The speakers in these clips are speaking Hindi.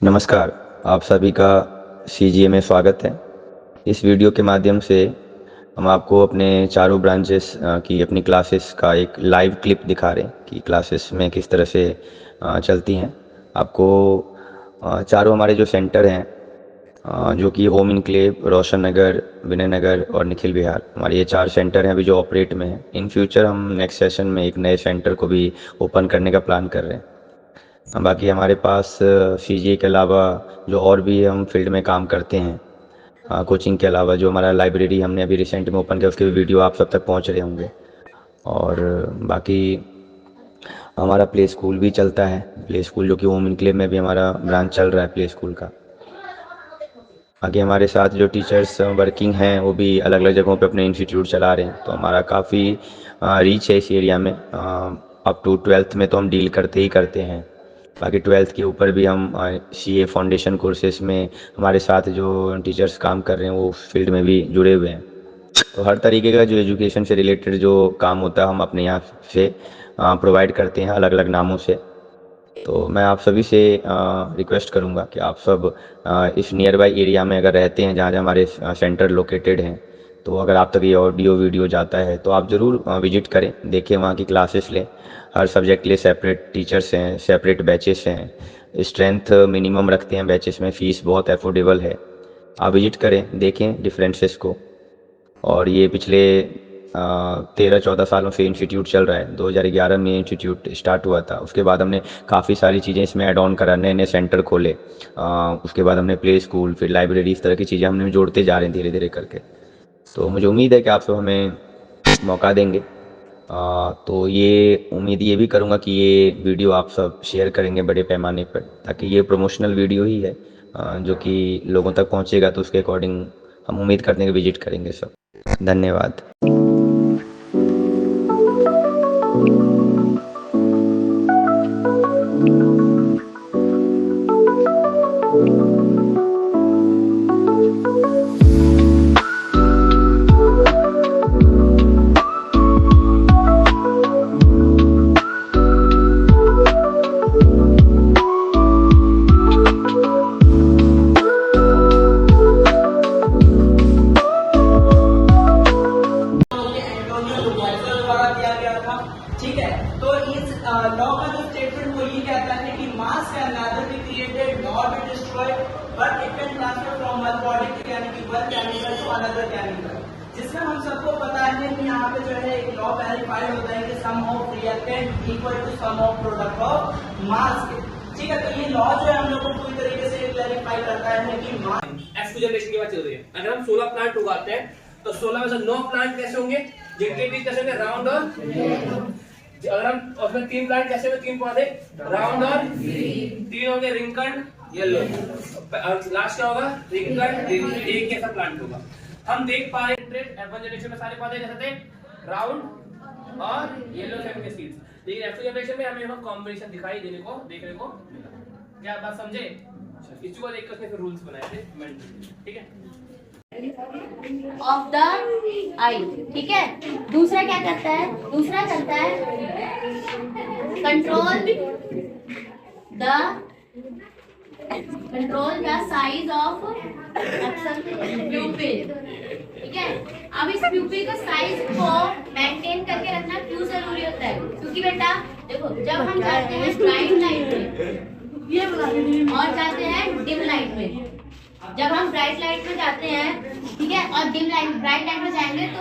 नमस्कार, आप सभी का सीजीए में स्वागत है। इस वीडियो के माध्यम से हम आपको अपने चारों ब्रांचेस की अपनी क्लासेस का एक लाइव क्लिप दिखा रहे हैं कि क्लासेस में किस तरह से चलती हैं। आपको चारों हमारे जो सेंटर हैं जो कि होम इनक्लेव, रोशन नगर, विनय नगर और निखिल विहार, हमारे ये 4 सेंटर हैं अभी जो ऑपरेट में हैं। इन फ्यूचर हम नेक्स्ट सेशन में एक नए सेंटर को भी ओपन करने का प्लान कर रहे हैं। बाकी हमारे पास सीजीए के अलावा जो और भी हम फील्ड में काम करते हैं, कोचिंग के अलावा जो हमारा लाइब्रेरी हमने अभी रिसेंट में ओपन किया उसके भी वीडियो आप सब तक पहुंच रहे होंगे। और बाकी हमारा प्ले स्कूल भी चलता है, प्ले स्कूल जो कि होम इनक्लेव में भी हमारा ब्रांच चल रहा है प्ले स्कूल का। बाकी हमारे साथ जो टीचर्स वर्किंग हैं वो भी अलग अलग जगहों पे अपने इंस्टीट्यूट चला रहे हैं, तो हमारा काफ़ी रीच है इस एरिया में। अप टू 12th में तो हम डील करते ही करते हैं। बाकी 12th के ऊपर भी हम सीए फाउंडेशन कोर्सेज में हमारे साथ जो टीचर्स काम कर रहे हैं वो फील्ड में भी जुड़े हुए हैं। तो हर तरीके का जो एजुकेशन से रिलेटेड जो काम होता है हम अपने यहाँ से प्रोवाइड करते हैं अलग अलग नामों से। तो मैं आप सभी से रिक्वेस्ट करूँगा कि आप सब इस नियर बाई एरिया में अगर रहते हैं जहाँ जहाँ हमारे सेंटर लोकेटेड हैं, तो अगर आप तक ये ऑडियो वीडियो जाता है तो आप ज़रूर विजिट करें, देखें, वहाँ की क्लासेस लें। हर सब्जेक्ट के लिए सेपरेट टीचर्स हैं, सेपरेट बैचेस हैं, स्ट्रेंथ मिनिमम रखते हैं बैचेस में, फ़ीस बहुत अफोर्डेबल है। आप विजिट करें, देखें डिफरेंसेस को। और ये पिछले 13-14 सालों से इंस्टीट्यूट चल रहा है। 2011 में इंस्टीट्यूट स्टार्ट हुआ था, उसके बाद हमने काफ़ी सारी चीज़ें इसमें ऐड ऑन करा, नए नए सेंटर खोले। उसके बाद हमने प्ले स्कूल, फिर लाइब्रेरी, इस तरह की चीज़ें हमने जोड़ते जा रहे हैं धीरे धीरे करके। तो मुझे उम्मीद है कि आप सब हमें मौका देंगे। तो ये उम्मीद ये भी करूँगा कि ये वीडियो आप सब शेयर करेंगे बड़े पैमाने पर, ताकि ये प्रमोशनल वीडियो ही है जो कि लोगों तक पहुँचेगा, तो उसके अकॉर्डिंग हम उम्मीद करते हैं कि विजिट करेंगे सब। धन्यवाद। ठीक है, तो इस लॉ का जो स्टेटमेंट वो ये कहता है कि mass can not be created not be destroyed but it can transfer from one body यानी कि one chemical to another chemical. जिसमें हम सबको पता है कि यहाँ पे जो है एक लॉ वेरीफाइड होता है कि sum of reactant equal to sum of product of mass के। ठीक है, तो ये लॉ जो है हम लोग को पूरी तरीके से क्लैरिफाई करता है कि एक्स जनरेशन की बात चल रही है। अगर हम 16 प्लांट उगाते हैं तो 16 में से 9 प्लांट कैसे होंगे, जिनके बीच कैसे होंगे, राउंड और अगर हम उसमें 3 प्लांट कैसे होंगे, 3 पौधे राउंड और 3 होंगे रिंकन येलो। लास्ट क्या होगा, रिंकन एक कैसा प्लांट होगा। हम देख पा रहे हैं F1 जनरेशन में सारे पौधे कैसे थे, राउंड और येलो सेम के सीड्स। लेकिन F2 जनरेशन में हमें कॉम्बिनेशन दिखाई देखने को मिला। क्या बात समझे? इसको देख कर उसने फिर रूल्स बनाए थे, ठीक है, ऑफ द आई। ठीक है, दूसरा क्या करता है, दूसरा करता है कंट्रोल द साइज ऑफ प्यूपिल। ठीक है, अब इस प्यूपिल का साइज को मेंटेन करके रखना क्यों जरूरी होता है, क्योंकि बेटा देखो जब हम जाते हैं ब्राइट लाइट में और जाते हैं डिम लाइट में, जब हम ब्राइट लाइट में जाते हैं, ठीक है, और डिम लाइट ब्राइट लाइट में जाएंगे तो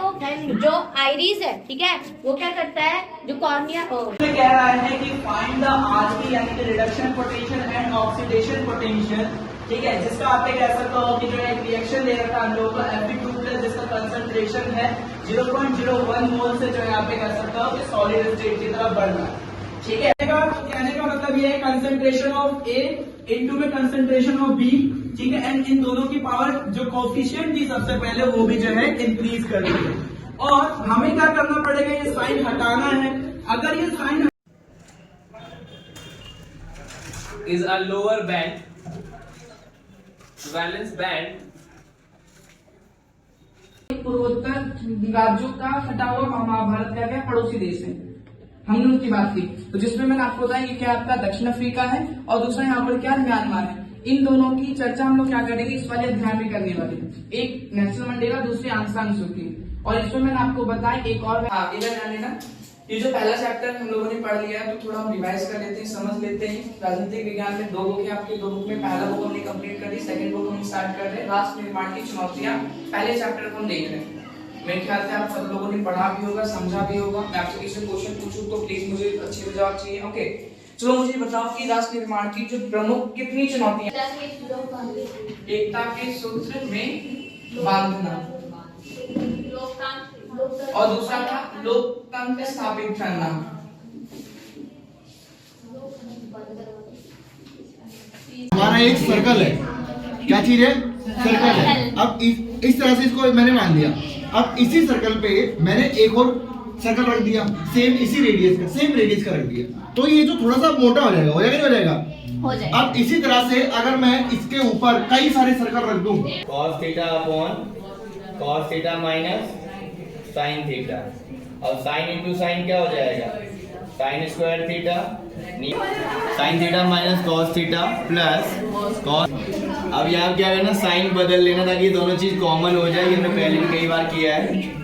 जो आइरिस है, ठीक है, वो क्या करता है, जो कॉर्निया कह रहा है कि फाइंड द आरपी यानी कि reduction potential and oxidation potential. ठीक है, जिसका आप कह सकते हो कि जो एक रिएक्शन दे रखा है हम लोगों का Fe2+ जिसका कंसंट्रेशन है 0.01 मोल से जो है आप कह सकते हो कि सॉलिड स्टेट की तरफ बढ़ना है। ठीक है, कहने का मतलब ये है कंसंट्रेशन ऑफ ए इनटू में कंसंट्रेशन ऑफ बी। ठीक है, एंड इन दोनों की पावर जो कोफिशिएंट थी सबसे पहले वो भी जो है इंक्रीज कर दी है। और हमें क्या करना पड़ेगा, ये साइन हटाना है। अगर ये sign is a lower band valence band पूर्वोत्तर राज्यों का हटा हुआ महाभारत का क्या पड़ोसी देश है, हमने उनकी बात की। तो जिसमें मैंने आपको बताया कि क्या आपका दक्षिण अफ्रीका है और दूसरा यहाँ पर क्या म्यांमार है। इन दोनों की चर्चा हम लोग क्या करेंगे, इस वाले अध्याय में करने वाले हैं। एक नेल्सन मंडेला, दूसरी आंग सान सू की। और इसमें मैंने आपको बताया एक और, हाँ इधर ध्यान देना, ये जो पहला चैप्टर हम लोगों ने पढ़ लिया है तो थोड़ा हम रिवाइज कर लेते हैं, समझ लेते हैं। राजनीतिक विज्ञान में 2 बुक है आपके, 2 बुक में पहला बुक हमने कंप्लीट कर दी, सेकंड बुक हम स्टार्ट कर रहे हैं, राष्ट्र निर्माण की चुनौतियां। पहले चैप्टर को हम देख रहे हैं। मेरे ख्याल से आप सब लोगों ने पढ़ा भी होगा, समझा भी होगा। मैं आपसे किसी क्वेश्चन पूछूं तो प्लीज मुझे अच्छे से जवाब चाहिए। ओके, चलो मुझे बताओ कि राष्ट्र निर्माण की जो प्रमुख कितनी चुनौतियां। एकता के सूत्र में बांधना, और दूसरा था लोकतंत्र स्थापित करना। हमारा एक सर्कल है, क्या चीज है, सर्कल है। अब इस तरह से इसको मैंने मान लिया। अब इसी सर्कल पे मैंने एक और सर्कल रख दिया, सेम इसी रेडियस का, सेम रेडियस का रख दिया, तो ये जो थोड़ा सा मोटा हो जाएगा, नहीं हो जाएगा? हो जाएगा। अब इसी तरह से अगर मैं इसके ऊपर कई सारे सर्कल रख दूं, cos theta upon cos theta minus sin theta, और sin इंटू साइन क्या हो जाएगा, sin square theta, sin theta minus cos theta plus cos। अब यहाँ क्या करना, साइन बदल लेना ताकि दोनों चीज कॉमन हो जाए। ये हमने पहले भी कई बार किया है।